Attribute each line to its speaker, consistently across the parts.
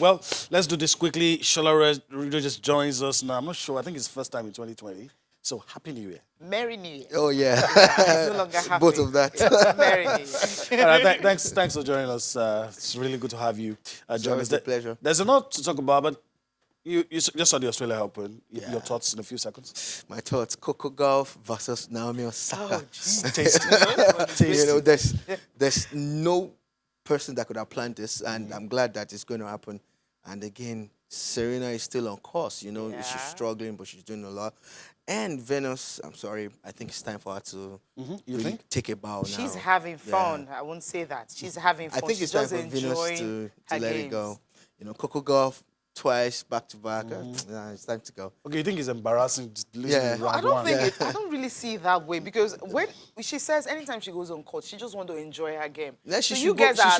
Speaker 1: Well, let's do this quickly. Shola Rido just joins us now. I'm not sure. I think it's first time in 2020. So, Happy New Year.
Speaker 2: Merry New Year.
Speaker 3: Oh, yeah.
Speaker 2: He's no longer happy.
Speaker 3: Both of that.
Speaker 2: Merry New Year.
Speaker 1: All right, thanks for joining us. It's really good to have you join us.
Speaker 3: It's a pleasure.
Speaker 1: There's a lot to talk about, but you just saw the Australia Open. Your thoughts in a few seconds?
Speaker 3: My thoughts, Coco Golf versus Naomi Osaka.
Speaker 1: Tasty.
Speaker 3: You know, there's no person that could have planned this, and I'm glad that it's going to happen. And again, Serena is still on course. You know, she's struggling, but she's doing a lot. And Venus, I'm sorry, I think it's time for her to really take a bow now.
Speaker 2: She's having fun. I won't say that. She's having fun.
Speaker 3: I think it's time for Venus to let it go. You know, Coco Golf twice back to back. It's time to go.
Speaker 1: Okay, you think it's embarrassing?
Speaker 2: I don't think it. I don't really see it that way because when she says anytime she goes on court, she just wants to enjoy her game.
Speaker 3: She should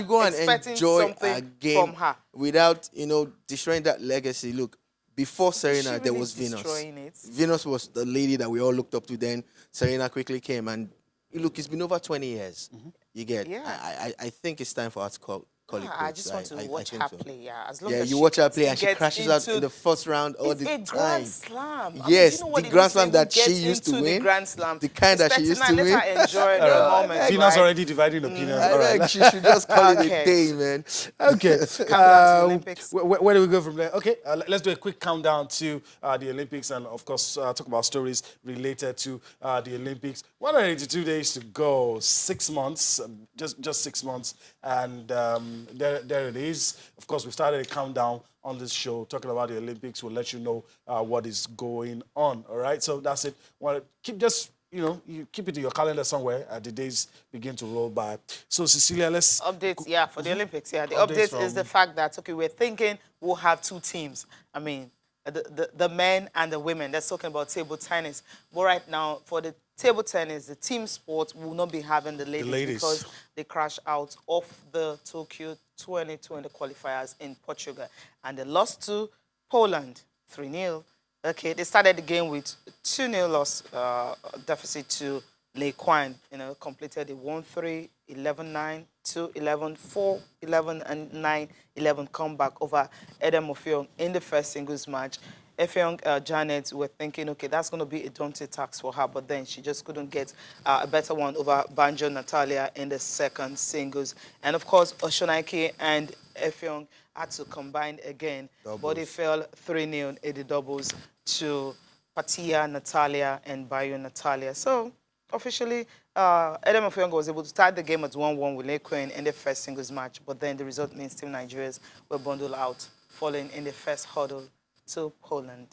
Speaker 3: go and enjoy her game
Speaker 2: from her
Speaker 3: without, you know, destroying that legacy. Look, before Serena, there was Venus. Venus was the lady that we all looked up to then. Serena quickly came, and look, it's been over 20 years. You get? I think it's time for her to call it quits.
Speaker 2: I just want to watch her play. As long
Speaker 3: as
Speaker 2: you
Speaker 3: watch her play, and she crashes out in the first round all the time.
Speaker 2: It's a Grand Slam.
Speaker 3: Yes, the Grand Slam that she used to win.
Speaker 2: The Grand Slam.
Speaker 3: The kind that she used to win.
Speaker 2: Let her enjoy the moment.
Speaker 1: Venus already dividing opinions.
Speaker 3: All right. She should just call it a day, man.
Speaker 1: Okay. Where do we go from there? Okay, let's do a quick countdown to the Olympics and, of course, talk about stories related to the Olympics. 182 days to go, 6 months, just 6 months, and there it is. Of course, we started a countdown on this show talking about the Olympics. We'll let you know what is going on. All right, so that's it. Well, you keep it in your calendar somewhere. The days begin to roll by. So, Cecilia, let's
Speaker 2: updates. For the Olympics. The update is the fact that we're thinking we'll have 2 teams. I mean, the men and the women. That's talking about table tennis. But right now, for the table tennis, the team sport will not be having the ladies because they crashed out of the Tokyo 2020 qualifiers in Portugal. And they lost to Poland 3-0. Okay, they started the game with 2-0 loss deficit to Lei Kwan. Completed the 1-3, 11-9, 2-11, 4-11, and 9-11 comeback over Edem Ofeong in the first singles match. Efeong Janet were thinking, okay, that's going to be a daunting task for her, but then she just couldn't get a better one over Banjo Natalia in the second singles. And of course, Oshonaike and Efeong had to combine again, but they fell 3-0 in the doubles to Patia Natalia and Bayo Natalia. So officially, Edem Ofeong was able to start the game at 1-1 with Lei Kwan in the first singles match, but then the result means Team Nigerians were bundled out, falling in the first hurdle to Poland.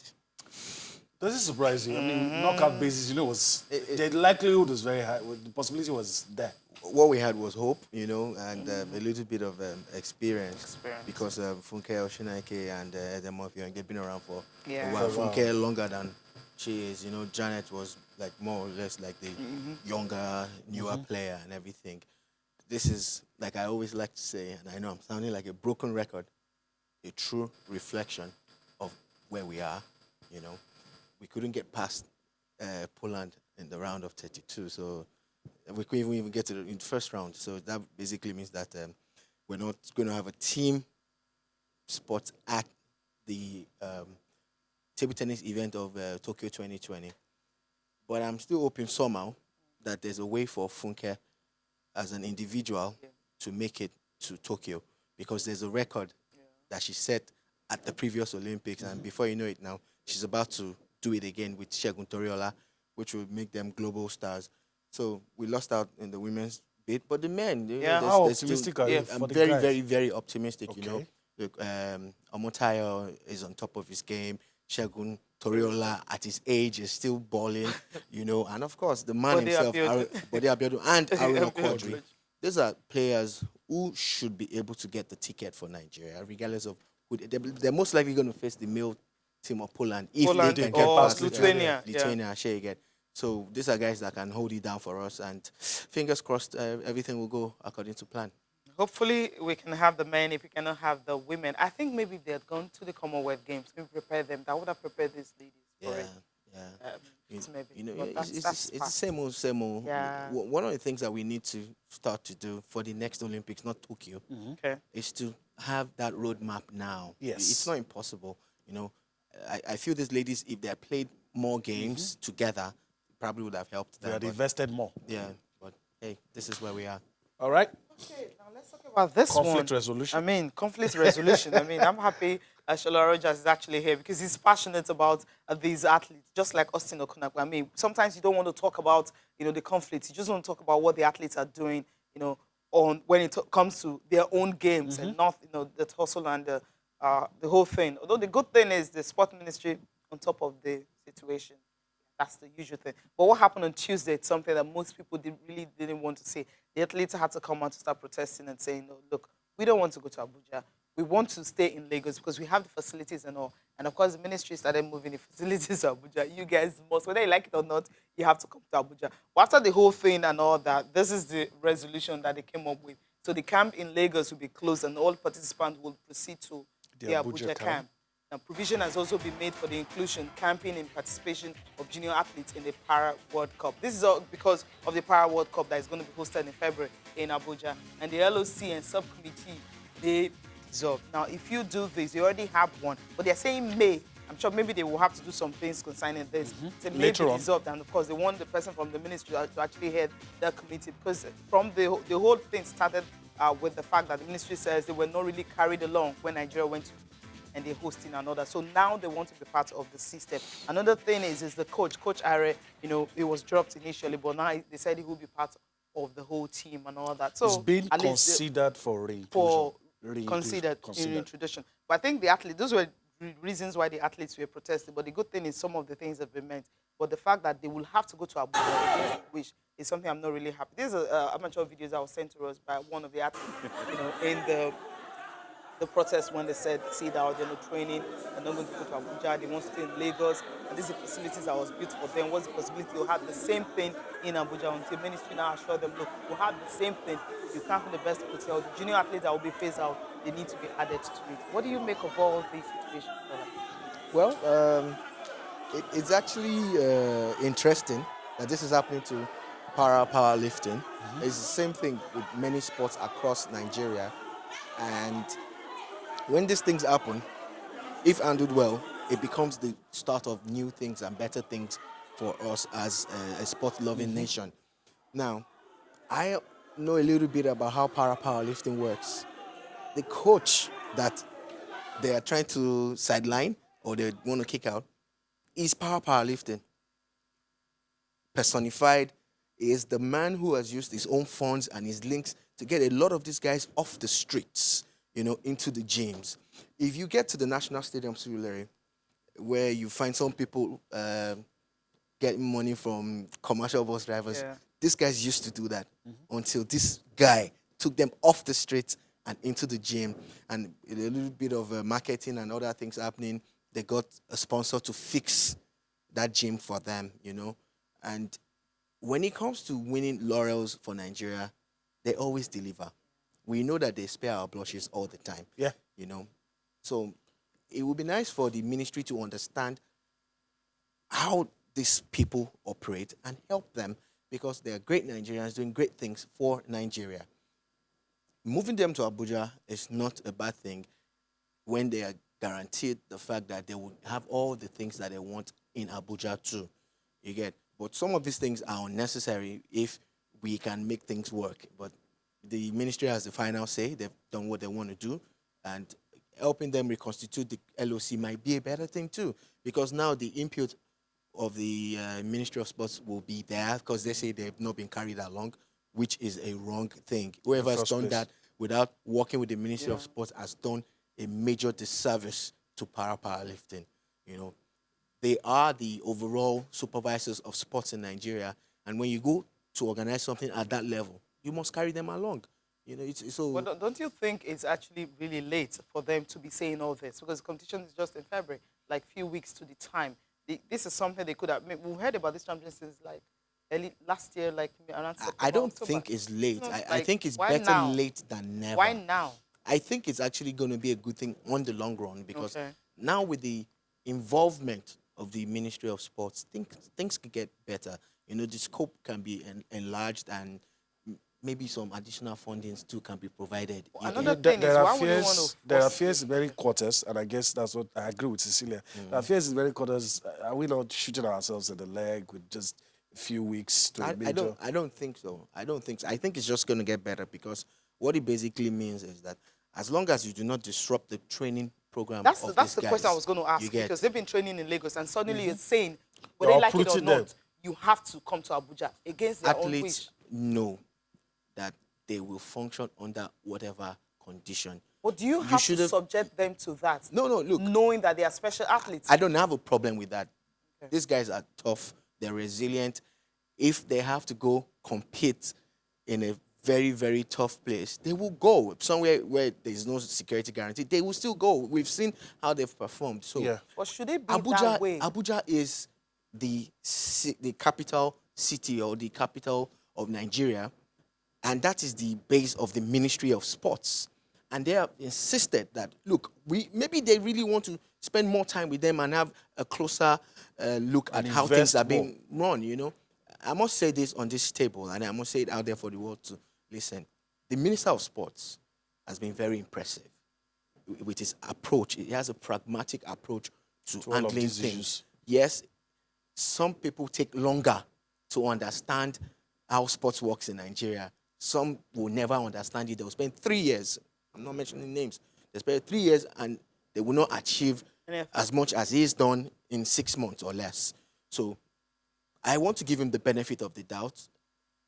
Speaker 1: Does it surprise you? I mean, knockout basis, the likelihood was very high. The possibility was there.
Speaker 3: What we had was hope, and a little bit of experience. Because Funke Oshonaike and Edem Ofeong, they've been around for a while. Funke longer than she is. Janet was like more or less like the younger, newer player and everything. This is, like I always like to say, and I know I'm sounding like a broken record, a true reflection of where we are. We couldn't get past Poland in the round of 32, so we couldn't even get to the first round. So that basically means that we're not going to have a team spot at the table tennis event of Tokyo 2020. But I'm still hoping somehow that there's a way for Funke as an individual to make it to Tokyo, because there's a record that she set at the previous Olympics, and before you know it now, she's about to do it again with Segun Toriola, which will make them global stars. So we lost out in the women's bit, but the men,
Speaker 1: how optimistic are you?
Speaker 3: I'm very, very, very optimistic. Look, Omotayo is on top of his game. Segun Toriola, at his age, is still balling. And of course the man himself, Bode Abiodun and Aruna Quadri. These are players who should be able to get the ticket for Nigeria, regardless of who they're most likely going to face the male team of Poland if they can get past
Speaker 2: Lithuania.
Speaker 3: Share again. So these are guys that can hold it down for us, and fingers crossed, everything will go according to plan.
Speaker 2: Hopefully we can have the men if we cannot have the women. I think maybe if they had gone to the Commonwealth Games, we prepare them. That would have prepared these ladies for it.
Speaker 3: Yeah.
Speaker 2: Maybe.
Speaker 3: It's the same old, same old.
Speaker 2: Yeah.
Speaker 3: One of the things that we need to start to do for the next Olympics, not Tokyo, is to have that roadmap now.
Speaker 1: Yes.
Speaker 3: It's not impossible. I feel these ladies, if they had played more games together, probably would have helped them.
Speaker 1: They had invested more.
Speaker 3: Yeah, but hey, this is where we are.
Speaker 1: All right.
Speaker 2: Okay, now let's talk about this
Speaker 1: Conflict resolution.
Speaker 2: Conflict resolution. I'm happy Shola Rogers is actually here because he's passionate about these athletes, just like Austin Okunakwe. Sometimes you don't want to talk about, the conflicts. You just want to talk about what the athletes are doing, on when it comes to their own games and not, the tussle and the whole thing. Although the good thing is the sport ministry on top of the situation. That's the usual thing. But what happened on Tuesday, it's something that most people really didn't want to say. The athletes had to come out to start protesting and saying, no, look, we don't want to go to Abuja. We want to stay in Lagos because we have the facilities and all. And of course, the ministry started moving the facilities to Abuja. You guys must, whether you like it or not, you have to come to Abuja. But after the whole thing and all that, this is the resolution that they came up with. So the camp in Lagos will be closed and all participants will proceed to the Abuja camp. Now, provision has also been made for the inclusion, camping, and participation of junior athletes in the Para-World Cup. This is all because of the Para-World Cup that is going to be hosted in February in Abuja. And the LOC and subcommittee, they dissolve. Now, if you do this, you already have one, but they're saying May. I'm sure maybe they will have to do some things concerning this. So
Speaker 1: Later on.
Speaker 2: Dissolved, and of course, they want the person from the ministry to actually head the committee because from the whole thing started with the fact that the ministry says they were not really carried along when Nigeria went to and they're hosting another. So now they want to be part of the system. Another thing is the coach. Coach Are, he was dropped initially, but now they said he will be part of the whole team and all that. So
Speaker 1: it's been considered for reintroduction.
Speaker 2: Considered in introduction. But I think the athletes, those were reasons why the athletes were protesting. But the good thing is some of the things have been meant. But the fact that they will have to go to Abuja, which is something I'm not really happy. These are amateur videos that were sent to us by one of the athletes, in the protest when they said, see that they're not training, they're not going to go to Abuja, they want to stay in Lagos, and these are facilities that was built for them. What's the possibility you'll have the same thing in Abuja until ministry now assure them, look, we'll have the same thing. You can't be the best hotel. The junior athletes that will be phased out, they need to be added to it. What do you make of all these situations?
Speaker 3: Well, it's actually interesting that this is happening to para-powerlifting. It's the same thing with many sports across Nigeria. And when these things happen, if handled well, it becomes the start of new things and better things for us as a sport-loving nation. Now, I know a little bit about how para-powerlifting works. The coach that they are trying to sideline or they want to kick out is para-powerlifting. Personified is the man who has used his own funds and his links to get a lot of these guys off the streets, into the gyms. If you get to the National Stadium, Surulere, where you find some people getting money from commercial bus drivers, these guys used to do that until this guy took them off the streets and into the gym. And a little bit of marketing and other things happening, they got a sponsor to fix that gym for them, And when it comes to winning laurels for Nigeria, they always deliver. We know that they spare our blushes all the time.
Speaker 1: Yeah.
Speaker 3: So it would be nice for the ministry to understand how these people operate and help them because they are great Nigerians doing great things for Nigeria. Moving them to Abuja is not a bad thing when they are guaranteed the fact that they will have all the things that they want in Abuja too. You get? But some of these things are unnecessary if we can make things work. But the ministry has the final say. They've done what they want to do. And helping them reconstitute the LOC might be a better thing too. Because now the input of the Ministry of Sports will be there because they say they've not been carried along, which is a wrong thing. Whoever has done that without working with the Ministry of Sports has done a major disservice to para-powerlifting. They are the overall supervisors of sports in Nigeria. And when you go to organize something at that level, you must carry them along. It's so.
Speaker 2: But don't you think it's actually really late for them to be saying all this? Because the competition is just in February, like few weeks to the time. This is something they could have. We've heard about this championship since like early last year, like around September.
Speaker 3: I don't
Speaker 2: October.
Speaker 3: think it's late. I
Speaker 2: Like,
Speaker 3: think it's better late than never.
Speaker 2: Why now?
Speaker 3: I think it's actually going to be a good thing on the long run because now with the involvement of the Ministry of Sports, things could get better. You know, the scope can be enlarged, and maybe some additional fundings too can be provided.
Speaker 2: Another thing is, why would you want to
Speaker 1: there are fears in many quarters, and I guess that's what I agree with Cecilia. There are fears in many quarters. Are we not shooting ourselves in the leg with just a few weeks to a major?
Speaker 3: I don't think so. I don't think so. I think it's just going to get better, because what it basically means is that as long as you do not disrupt the training program
Speaker 2: that's
Speaker 3: of
Speaker 2: the
Speaker 3: these
Speaker 2: question I
Speaker 3: guys,
Speaker 2: was going to ask, because they've been training in Lagos, and suddenly you're saying, whether
Speaker 1: You're
Speaker 2: they like it or
Speaker 1: uprooting
Speaker 2: not,
Speaker 1: them.
Speaker 2: you have to come to Abuja against their own wish.
Speaker 3: athletes know that they will function under whatever condition.
Speaker 2: But do you have to subject them to that?
Speaker 3: No, look.
Speaker 2: Knowing that they are special athletes.
Speaker 3: I don't have a problem with that. Okay. These guys are tough. They're resilient. If they have to go compete in a very, very tough place, they will go. Somewhere where there's no security guarantee, they will still go. We've seen how they've performed. So,
Speaker 1: Yeah.
Speaker 2: But should it be that way?
Speaker 3: Abuja is the capital city, or the capital of Nigeria, and that is the base of the Ministry of Sports. And they have insisted that, look, maybe they really want to spend more time with them and have a closer look at how things are being run, you know. I must say this on this table, and I must say it out there for the world to listen. The Minister of Sports has been very impressive with his approach. He has a pragmatic approach to handling things. Yes, some people take longer to understand how sports works in Nigeria. Some will never understand it. They will spend 3 years. I'm not mentioning names. They spend 3 years and they will not achieve as much as he's done in 6 months or less. So I want to give him the benefit of the doubt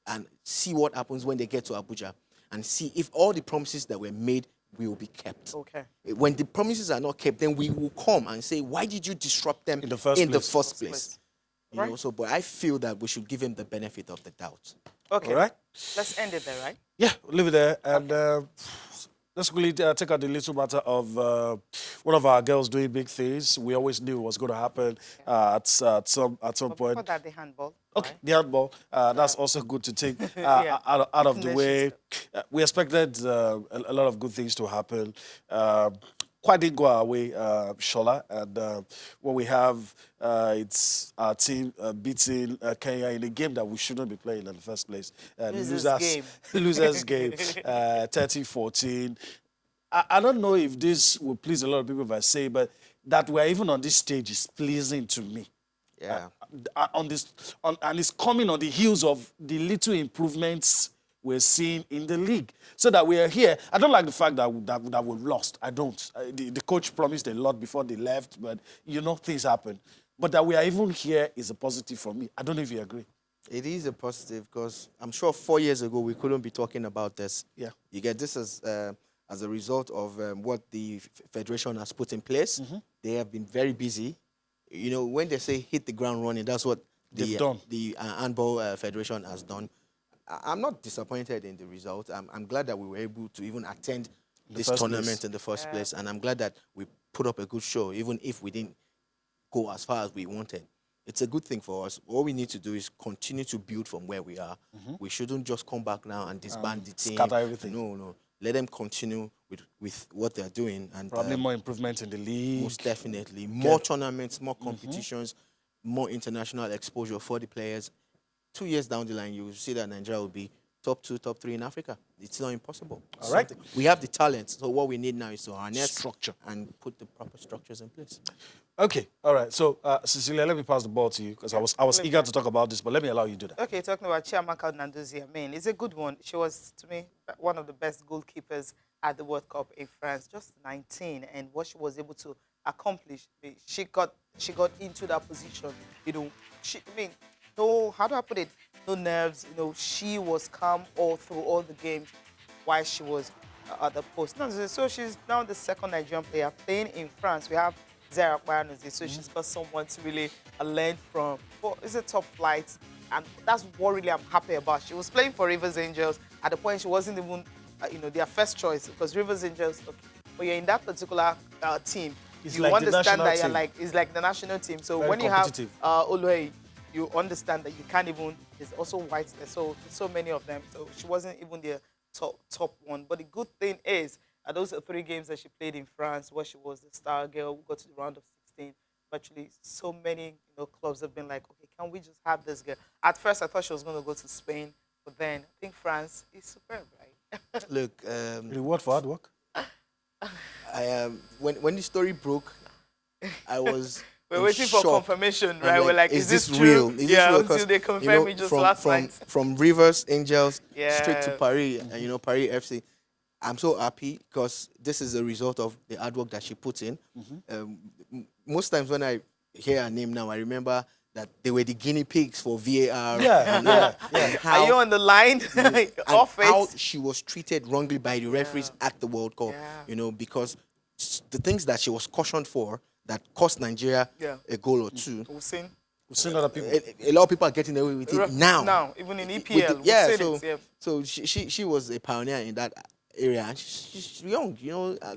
Speaker 3: and see what happens when they get to Abuja, and see if all the promises that were made will be kept.
Speaker 2: Okay.
Speaker 3: When the promises are not kept, then we will come and say, why did you disrupt them in the first place? You know, so, but I feel that we should give him the benefit of the doubt.
Speaker 2: Okay.
Speaker 1: All right.
Speaker 2: Let's end it there, right?
Speaker 1: Yeah, we'll leave it there. And let's really take out the little matter of one of our girls doing big things. We always knew it was going to happen at some point.
Speaker 2: Before that, the handball.
Speaker 1: Okay,
Speaker 2: right?
Speaker 1: the handball. That's also good to take out of the way. We expected a lot of good things to happen. Quite didn't go our way, Shola. And what we have, it's our team beating Kenya in a game that we shouldn't be playing in the first place. Losers game, 30-14. I don't know if this will please a lot of people if I say, but that we're even on this stage is pleasing to me.
Speaker 3: Yeah.
Speaker 1: And it's coming on the heels of the little improvements we're seeing in the league. So that we are here. I don't like the fact that we've lost. I don't. The coach promised a lot before they left, but, you know, things happen. But that we are even here is a positive for me. I don't know if you agree.
Speaker 3: It is a positive, because I'm sure 4 years ago we couldn't be talking about this.
Speaker 1: Yeah.
Speaker 3: You get this as a result of what the federation has put in place. They have been very busy. You know, when they say hit the ground running, that's what the handball federation has done. I'm not disappointed in the result. I'm glad that we were able to even attend this tournament in the first place. And I'm glad that we put up a good show, even if we didn't go as far as we wanted. It's a good thing for us. All we need to do is continue to build from where we are. We shouldn't just come back now and disband the team.
Speaker 1: Scatter everything.
Speaker 3: No. Let them continue with what they're doing. And
Speaker 1: probably more improvement in the league.
Speaker 3: Most definitely. More tournaments, more competitions, more international exposure for the players. 2 years down the line, you will see that Nigeria will be top 2, top 3 in Africa. It's not impossible.
Speaker 1: All right.
Speaker 3: We have the talent. So what we need now is to harness
Speaker 1: structure
Speaker 3: and put the proper structures in place.
Speaker 1: Okay. All right. So, Cecilia, let me pass the ball to you, because I was eager to talk about this, but let me allow you to do that.
Speaker 2: Okay, talking about Chiamaka Nandozie, I mean, it's a good one. She was, to me, one of the best goalkeepers at the World Cup in France, just 19, and what she was able to accomplish, she got into that position. You know, no, how do I put it? No nerves. You know, she was calm all through all the games while she was at the post. So she's now the second Nigerian player playing in France. We have Zara Para-Powerlifting, so she's got someone to really learn from. Well, it's a top flight, and that's what really I'm happy about. She was playing for Rivers Angels. At the point, she wasn't even, their first choice, because Rivers Angels, when you're in that particular team, you like understand that it's like the national team. So very when you have Oluwaye, you understand that you can't even, there's also whites there, so many of them. So she wasn't even the top one. But the good thing is, those are 3 games that she played in France, where she was the star girl, who got to the round of 16. Virtually so many clubs have been like, okay, can we just have this girl? At first, I thought she was going to go to Spain, but then I think France is superb, right?
Speaker 3: Look,
Speaker 1: reward for hard work.
Speaker 3: When the story broke, I was
Speaker 2: we're waiting
Speaker 3: shock.
Speaker 2: for confirmation, right? We're like, is this
Speaker 3: real?
Speaker 2: true?
Speaker 3: Is this real?
Speaker 2: Until they confirm me just last night.
Speaker 3: From Rivers Angels
Speaker 2: Yeah.
Speaker 3: straight to Paris, and Paris FC. I'm so happy because this is a result of the hard work that she put in. Most times when I hear her name now, I remember that they were the guinea pigs for VAR.
Speaker 1: Yeah.
Speaker 2: Are you on the line? Off it.
Speaker 3: How she was treated wrongly by the referees at the World Cup.
Speaker 2: Yeah.
Speaker 3: Because the things that she was cautioned for that cost Nigeria a goal or two.
Speaker 2: We've seen
Speaker 1: other people.
Speaker 3: A lot of people are getting away with it now.
Speaker 2: Now, even in EPL.
Speaker 3: So she was a pioneer in that area. And she's young,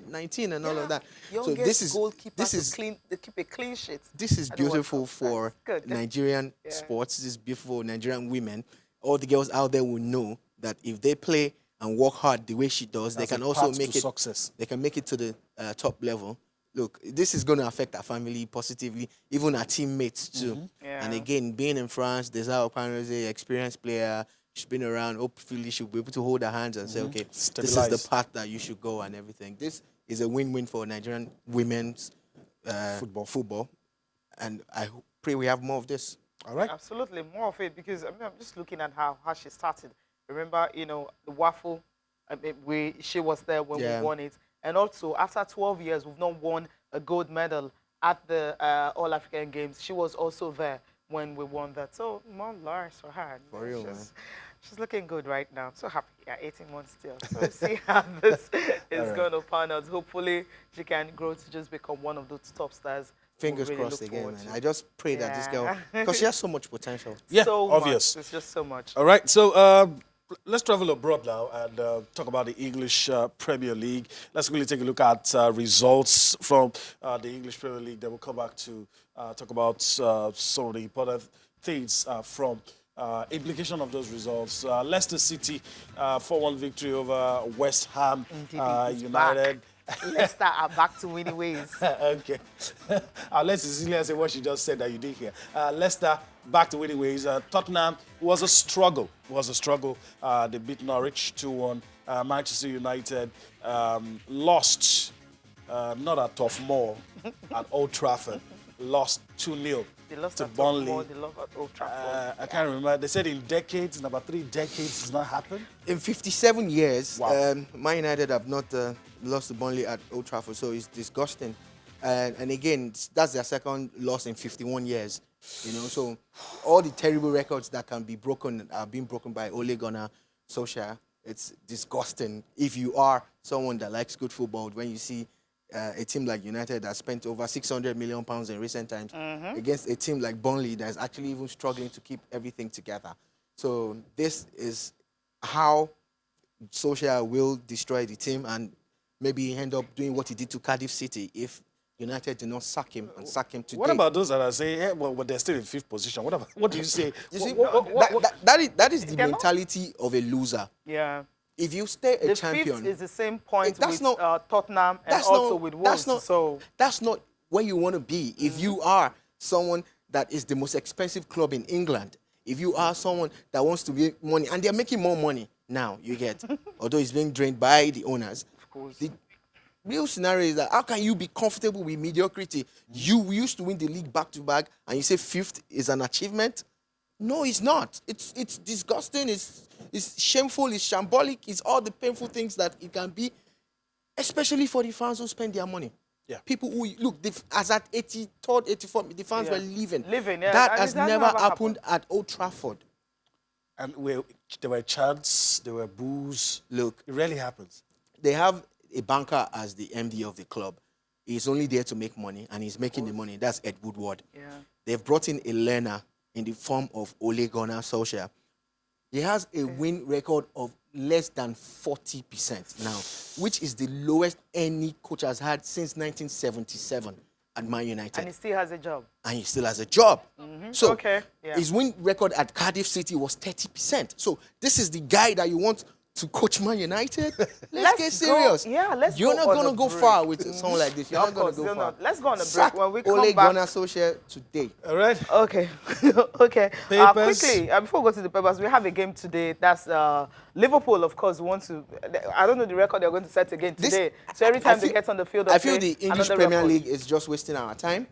Speaker 3: 19 and all of that. So this is
Speaker 2: clean. They keep a clean sheet.
Speaker 3: This is beautiful for Nigerian sports. This is beautiful for Nigerian women. All the girls out there will know that if they play and work hard the way she does, they can also make it success. They can make it to the top level. Look, this is going to affect our family positively, even our teammates too.
Speaker 2: Yeah.
Speaker 3: And again, being in France, there's our experienced player. She's been around. Hopefully, she'll be able to hold her hands and say, okay, this is the path that you should go and everything. This is a win-win for Nigerian women's football. And I pray we have more of this.
Speaker 2: All right. Absolutely, more of it, because I'm just looking at how she started. Remember, the waffle, she was there when we won it. And also, after 12 years, we've not won a gold medal at the All-African Games. She was also there when we won that. So, more laurels for her.
Speaker 3: For real, man.
Speaker 2: She's looking good right now. I'm so happy. Yeah, 18 months still. So, we'll see how this is going to pan out. Hopefully, she can grow to just become one of those top stars.
Speaker 3: Fingers crossed again, man. I just pray that this girl, because she has so much potential.
Speaker 1: Yeah,
Speaker 2: so
Speaker 1: obvious.
Speaker 2: Much. It's just so much.
Speaker 1: All right, so let's travel abroad now and talk about the English Premier League. Let's really take a look at results from the English Premier League. Then we'll come back to talk about some of the important things from implication of those results. Leicester City 4-1 victory over West Ham United.
Speaker 2: Leicester are back to winning ways.
Speaker 1: Okay. I'll let Cecilia say what she just said that you did here. Leicester back to winning ways. Tottenham was a struggle. They beat Norwich 2-1. Manchester United lost, not at Turf Moor, at Old Trafford. Lost 2-0 to Burnley.
Speaker 2: They lost at Old Trafford.
Speaker 1: I can't remember. They said in decades, in about 3 decades, it's not happened.
Speaker 3: In 57 years,
Speaker 1: wow.
Speaker 3: Man United have not lost to Burnley at Old Trafford, so it's disgusting. And again, that's their second loss in 51 years. So all the terrible records that can be broken are being broken by Ole Gunnar Solskjaer. It's disgusting. If you are someone that likes good football, when you see a team like United that spent over £600 million in recent times against a team like Burnley that is actually even struggling to keep everything together. So this is how Solskjaer will destroy the team and maybe end up doing what he did to Cardiff City if United did not sack him and sack him today.
Speaker 1: What about those that are saying, well, they're still in 5th position? What do you say?
Speaker 3: You see, that is the mentality of a loser.
Speaker 2: Yeah.
Speaker 3: If you stay a champion...
Speaker 2: The 5th is the same point with Tottenham and also with Wolves.
Speaker 3: That's not where you want to be. If you are someone that is the most expensive club in England, if you are someone that wants to make money, and they're making more money now, you get, although it's being drained by the owners.
Speaker 2: Of course.
Speaker 3: The real scenario is that how can you be comfortable with mediocrity? You used to win the league back-to-back, and you say 5th is an achievement? No, it's not. It's disgusting. It's shameful. It's shambolic. It's all the painful things that it can be, especially for the fans who spend their money.
Speaker 1: Yeah.
Speaker 3: People who, look, as at 83rd, 84th, the fans were leaving.
Speaker 2: Yeah.
Speaker 3: That has never happened at Old Trafford.
Speaker 1: And there were chants, there were boos.
Speaker 3: Look.
Speaker 1: It rarely happens.
Speaker 3: They have a banker as the MD of the club. He's only there to make money, and he's making the money. That's Ed Woodward.
Speaker 2: Yeah.
Speaker 3: They've brought in a learner in the form of Ole Gunnar Solskjaer. He has a win record of less than 40% now, which is the lowest any coach has had since 1977 at Man United.
Speaker 2: And he still has a job.
Speaker 3: And he still has a job. So
Speaker 2: okay.
Speaker 3: his win record at Cardiff City was 30%. So this is the guy that you want to coach Man United? Let's get serious.
Speaker 2: Let's
Speaker 3: You're
Speaker 2: go
Speaker 3: not going to go
Speaker 2: break.
Speaker 3: far with someone like this. You're not going to go far.
Speaker 2: Let's go on a
Speaker 3: Sack
Speaker 2: break. When we come
Speaker 3: Ole
Speaker 2: back.
Speaker 3: Gunnar Solskjaer today.
Speaker 1: All right.
Speaker 2: Okay. Okay.
Speaker 1: Papers.
Speaker 2: Quickly, before we go to the papers, we have a game today. That's Liverpool, of course, want to. I don't know the record they're going to set again today. So every time they get on the field,
Speaker 3: I feel the English Premier League is just wasting our time.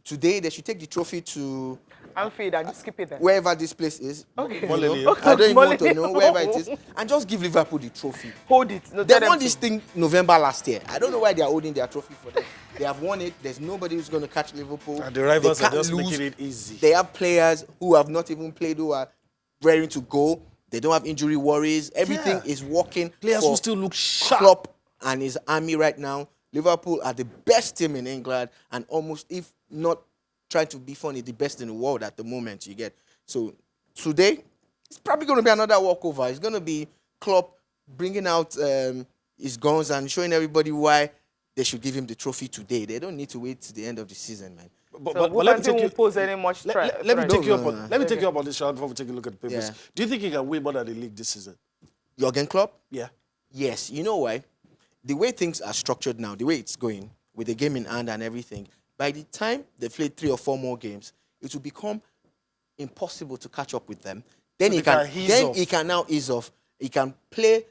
Speaker 3: Today, they should take the trophy to
Speaker 2: Anfield and just keep it there.
Speaker 3: wherever this place is.
Speaker 2: Okay.
Speaker 3: I don't even want to know wherever it is. And just give Liverpool the trophy.
Speaker 2: Hold it. No,
Speaker 3: They won this thing November last year. I don't know why they are holding their trophy for them. They have won it. There's nobody who's going to catch Liverpool.
Speaker 1: And the rivals
Speaker 3: They
Speaker 1: are
Speaker 3: can't
Speaker 1: just
Speaker 3: lose.
Speaker 1: making it easy.
Speaker 3: They have players who have not even played who are raring to go. They don't have injury worries. Everything is working.
Speaker 1: Players who still look sharp.
Speaker 3: Klopp and his army right now. Liverpool are the best team in England and almost, if not trying to be funny, the best in the world at the moment, you get. So today, it's probably going to be another walkover. It's going to be Klopp bringing out his guns and showing everybody why they should give him the trophy today. They don't need to wait to the end of the season, man.
Speaker 1: But let me take you.
Speaker 2: Pose any much
Speaker 1: Let me take you up on. Let me take you up on this round before we take a look at the papers.
Speaker 3: Yeah.
Speaker 1: Do you think he can win more than the league this season?
Speaker 3: Jurgen Klopp?
Speaker 1: Yeah.
Speaker 3: Yes. You know why? The way things are structured now, the way it's going, with the game in hand and everything, by the time they play 3 or 4 more games, it will become impossible to catch up with them. Then
Speaker 1: So
Speaker 3: he can now ease off. He can play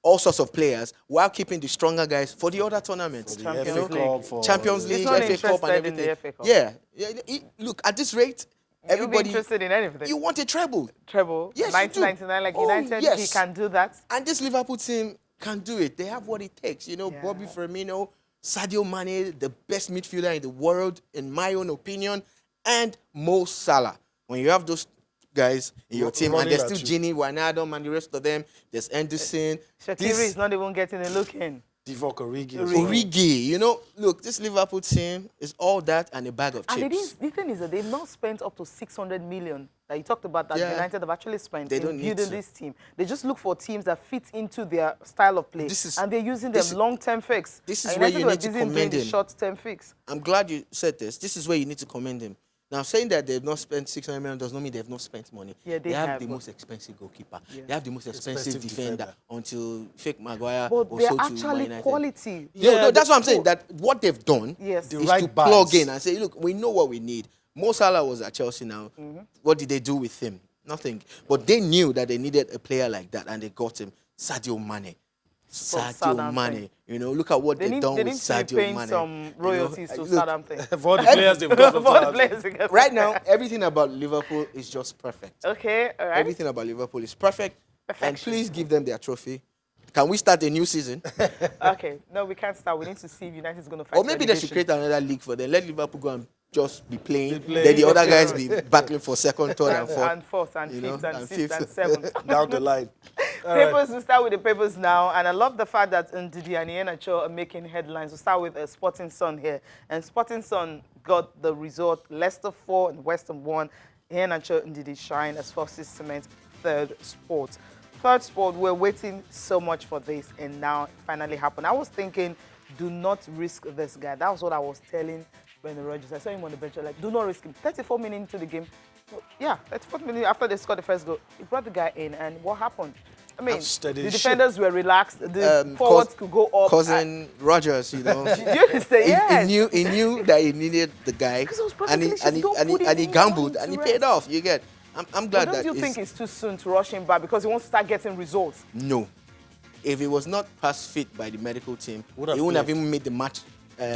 Speaker 3: all sorts of players while keeping the stronger guys for the other tournaments.
Speaker 1: For the FA Cup, for
Speaker 3: Champions League,
Speaker 2: He's not
Speaker 3: FA Cup, and
Speaker 2: interested in
Speaker 3: everything.
Speaker 2: the FA Cup.
Speaker 3: Yeah. Look, at this rate,
Speaker 2: You'll be
Speaker 3: everybody,
Speaker 2: interested in anything.
Speaker 3: you want a treble.
Speaker 2: Treble.
Speaker 3: Yes, you do.
Speaker 2: 1999, like
Speaker 3: Oh,
Speaker 2: United,
Speaker 3: yes.
Speaker 2: he can do that.
Speaker 3: And this Liverpool team can do it. They have what it takes. You know,
Speaker 2: Yeah.
Speaker 3: Bobby Firmino, Sadio Mane, the best midfielder in the world, in my own opinion, and Mo Salah. When you have those guys in your team, and
Speaker 1: Running
Speaker 3: there's
Speaker 1: at
Speaker 3: still
Speaker 1: you.
Speaker 3: Gini, Wijnaldum, and the rest of them, there's Anderson.
Speaker 2: Shaqiri is not even getting a look in.
Speaker 1: Divock Origi.
Speaker 3: Origi, you know, look, this Liverpool team is all that and a bag of
Speaker 2: And
Speaker 3: chips.
Speaker 2: the thing is that they've not spent up to 600 million that you talked about that
Speaker 3: Yeah.
Speaker 2: United have actually spent
Speaker 3: They
Speaker 2: in
Speaker 3: don't need
Speaker 2: building
Speaker 3: to.
Speaker 2: this team. They just look for teams that fit into their style of play. And they're using them long-term fix.
Speaker 3: this is
Speaker 2: And
Speaker 3: where
Speaker 2: United
Speaker 3: you
Speaker 2: were
Speaker 3: need to
Speaker 2: busy doing
Speaker 3: commend
Speaker 2: the
Speaker 3: him.
Speaker 2: short-term fix.
Speaker 3: I'm glad you said this. This is where you need to commend him. Now, saying that they've not spent 600 million does not mean they've not spent money.
Speaker 2: Yeah,
Speaker 3: they
Speaker 2: they
Speaker 3: have
Speaker 2: have,
Speaker 3: the
Speaker 2: but-
Speaker 3: most expensive goalkeeper.
Speaker 2: Yeah.
Speaker 3: They have the most expensive
Speaker 1: Expensive
Speaker 3: defender,
Speaker 1: defender.
Speaker 3: until Fake Maguire
Speaker 2: But
Speaker 3: was
Speaker 2: they're
Speaker 3: sold to Man
Speaker 2: actually
Speaker 3: United.
Speaker 2: quality.
Speaker 3: No, that's what I'm saying. That what they've done
Speaker 2: Yes.
Speaker 3: is
Speaker 1: right
Speaker 3: to
Speaker 1: backs.
Speaker 3: plug in and say, look, we know what we need. Mo Salah was at Chelsea now. What did they do with him? Nothing. But they knew that they needed a player like that, and they got him. Sadio Mane. Sadio
Speaker 2: Southampton.
Speaker 3: Mane. You know, look at what they've done
Speaker 2: They
Speaker 3: with
Speaker 2: need to be
Speaker 3: Sadio
Speaker 2: paying
Speaker 3: Mane.
Speaker 2: some royalties to
Speaker 3: look,
Speaker 2: Southampton.
Speaker 1: For all the players they've got.
Speaker 2: For the players they get.
Speaker 3: Right now, everything about Liverpool is just perfect.
Speaker 2: Okay, all right.
Speaker 3: Everything about Liverpool is perfect. And
Speaker 2: Perfection.
Speaker 3: please give them their trophy. Can we start a new season?
Speaker 2: Okay, no, we can't start. We need to see if United is going to fight.
Speaker 3: Or maybe they should
Speaker 2: relegation.
Speaker 3: create another league for them. Let Liverpool go and just be playing.
Speaker 1: play.
Speaker 3: Then the other guys be battling for second, third, and fourth.
Speaker 2: And fourth, and
Speaker 3: you
Speaker 2: fifth,
Speaker 3: know,
Speaker 2: and
Speaker 3: and
Speaker 2: sixth,
Speaker 3: fifth.
Speaker 2: and seventh.
Speaker 1: Down the line. All right.
Speaker 2: Papers, we start with the papers now, and I love the fact that Ndidi and Iheanacho are making headlines. We'll start with Sporting Sun here, and Sporting Sun got the result: Leicester 4 and West Ham 1. Iheanacho and Ndidi shine as Foxes cement third spot. Third spot, we're waiting so much for this, and now it finally happened. I was thinking, do not risk this guy. That was what I was telling Brendan Rodgers. I saw him on the bench, like, do not risk him. 34 minutes into the game. Yeah, 34 minutes after they scored the first goal, he brought the guy in, and what happened? I mean,
Speaker 1: Steady
Speaker 2: the
Speaker 1: ship.
Speaker 2: defenders were relaxed. The forwards could go up.
Speaker 3: Cousin Rogers, you know.
Speaker 2: Do you understand? Yes.
Speaker 3: he knew that he needed the guy,
Speaker 2: Because it was
Speaker 3: and he
Speaker 2: perfectly
Speaker 3: and he,
Speaker 2: don't
Speaker 3: and
Speaker 2: put
Speaker 3: he,
Speaker 2: him
Speaker 3: and he
Speaker 2: in,
Speaker 3: gambled,
Speaker 2: don't
Speaker 3: and he
Speaker 2: need
Speaker 3: paid
Speaker 2: to
Speaker 3: off. You get. I'm glad
Speaker 2: But
Speaker 3: that
Speaker 2: don't you
Speaker 3: it's-
Speaker 2: think it's too soon to rush him back because he wants to start getting results?
Speaker 3: No. If he was not passed fit by the medical team,
Speaker 1: Would have
Speaker 3: he wouldn't have
Speaker 1: played.
Speaker 3: even made the match.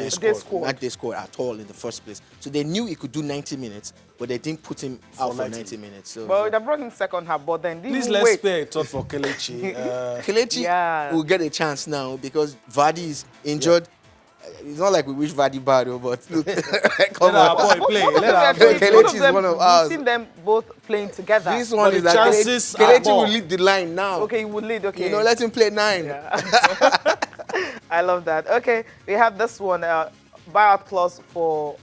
Speaker 2: squad.
Speaker 3: Match day score at all in the first place. So they knew he could do 90 minutes, but they didn't put him out for 90 minutes. So
Speaker 2: Well, they brought him second half, but then didn't
Speaker 1: Please
Speaker 2: even
Speaker 1: let's
Speaker 2: wait.
Speaker 1: spare a thought for Kelechi.
Speaker 3: Kelechi
Speaker 2: Yeah.
Speaker 3: will get a chance now because Vardy is injured. It's not like we wish Vardy bad, but look, come
Speaker 1: Let our
Speaker 3: on.
Speaker 1: boy play.
Speaker 2: Both
Speaker 1: Let our
Speaker 2: of them,
Speaker 1: boy
Speaker 3: Kelechi
Speaker 1: play.
Speaker 2: both of
Speaker 3: is
Speaker 2: them,
Speaker 3: one of
Speaker 2: we've
Speaker 3: ours.
Speaker 2: seen them both playing together.
Speaker 3: This one
Speaker 1: the
Speaker 3: is like
Speaker 1: chances are
Speaker 3: Kelechi
Speaker 1: more.
Speaker 3: will lead the line now.
Speaker 2: Okay, he would lead. Okay,
Speaker 3: You know, let him play 9.
Speaker 2: I love that. Okay, we have this one. Buyout clause for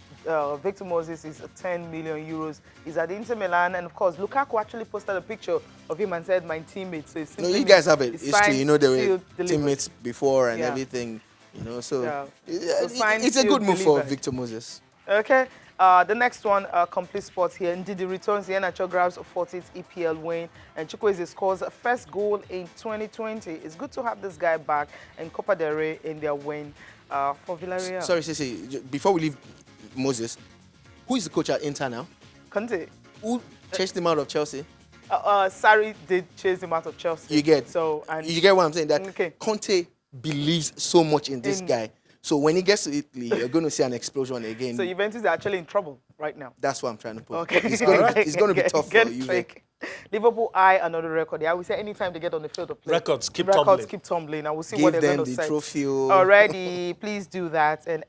Speaker 2: Victor Moses is 10 million euros. He's at Inter Milan, and of course, Lukaku actually posted a picture of him and said, "My teammate." So it's
Speaker 3: No, you guys have a
Speaker 2: it's
Speaker 3: history.
Speaker 2: signed,
Speaker 3: You know, they were
Speaker 2: sealed, delivered.
Speaker 3: teammates before and
Speaker 2: Yeah.
Speaker 3: everything. You know, so
Speaker 2: Yeah.
Speaker 3: it's
Speaker 2: signed,
Speaker 3: a good
Speaker 2: sealed,
Speaker 3: move for
Speaker 2: delivered.
Speaker 3: Victor Moses.
Speaker 2: Okay, The next one, complete sports here. Ndidi returns the NHL grabs a 40th EPL win, and Chukwueze scores a first goal in 2020. It's good to have this guy back, and Copa del Rey in their win for Villarreal.
Speaker 3: Sorry, Sisi, before we leave Moses, who is the coach at Inter now?
Speaker 2: Conte.
Speaker 3: Who chased him out of Chelsea?
Speaker 2: Sarri did chase him out of Chelsea.
Speaker 3: You get
Speaker 2: so, and
Speaker 3: you get what I'm saying? That
Speaker 2: okay.
Speaker 3: Conte believes so much in this guy. So when he gets to Italy, you're going to see an explosion again.
Speaker 2: So Juventus are actually in trouble right now.
Speaker 3: That's what I'm trying to put.
Speaker 2: Okay.
Speaker 3: It's going to be tough for you.
Speaker 2: Liverpool eye another record. I would say anytime they get on the field of play,
Speaker 1: records keep tumbling.
Speaker 2: And we'll see what they're going to say.
Speaker 3: Give them the trophy.
Speaker 2: Already, please do that. And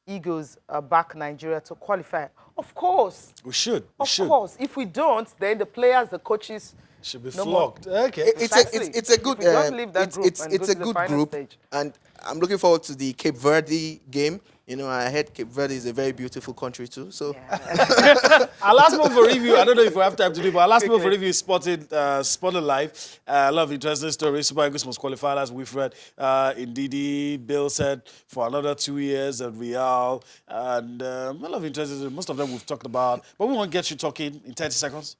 Speaker 2: Eagles back Nigeria to qualify. Of course.
Speaker 1: We should.
Speaker 2: Of course. If we don't, then the players, the coaches
Speaker 1: should be flogged. Okay.
Speaker 3: It's a good. It's a good group,
Speaker 2: stage.
Speaker 3: And I'm looking forward to the Cape Verde game. You know, I heard Cape Verde is a very beautiful country too. So,
Speaker 1: yeah. Our last one for review. I don't know if we have time to do, but our last one for review is Spotted Life. A lot of interesting stories. Super Eagles must qualify, as we've read. Ndidi, Bill said for another 2 years at Real, and a lot of interesting. Most of them we've talked about, but we want to get you talking in 30 seconds.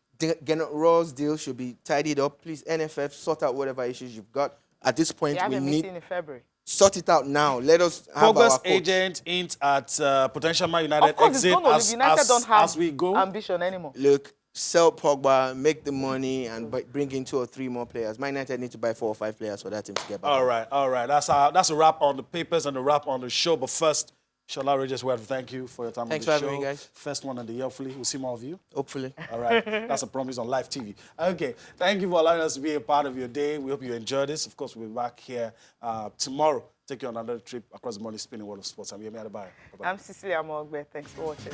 Speaker 3: Raw's deal should be tidied up. Please, NFF, sort out whatever issues you've got. At this point, we need
Speaker 2: in February.
Speaker 3: Sort it out now. Let us have
Speaker 1: Pogba's
Speaker 3: our coach.
Speaker 1: agent hints at potential Man United
Speaker 2: of course,
Speaker 1: exit
Speaker 2: United don't have
Speaker 1: as we go.
Speaker 2: Ambition anymore.
Speaker 3: Look, sell Pogba, make the money, and bring in 2 or 3 more players. Man United need to buy 4 or 5 players for that team to get back.
Speaker 1: All right. That's a wrap on the papers and a wrap on the show. But first, Shola Regis, we have to thank you for your time on the show.
Speaker 3: Thanks for having me, guys.
Speaker 1: First one of the year, hopefully. We'll see more of you.
Speaker 3: Hopefully.
Speaker 1: All right. That's a promise on live TV. Okay. Thank you for allowing us to be a part of your day. We hope you enjoyed this. Of course, we'll be back here tomorrow. Take you on another trip across the money spinning world of sports. I'm Yemi Adebayo.
Speaker 2: I'm Cecilia Mogbe. Thanks for watching.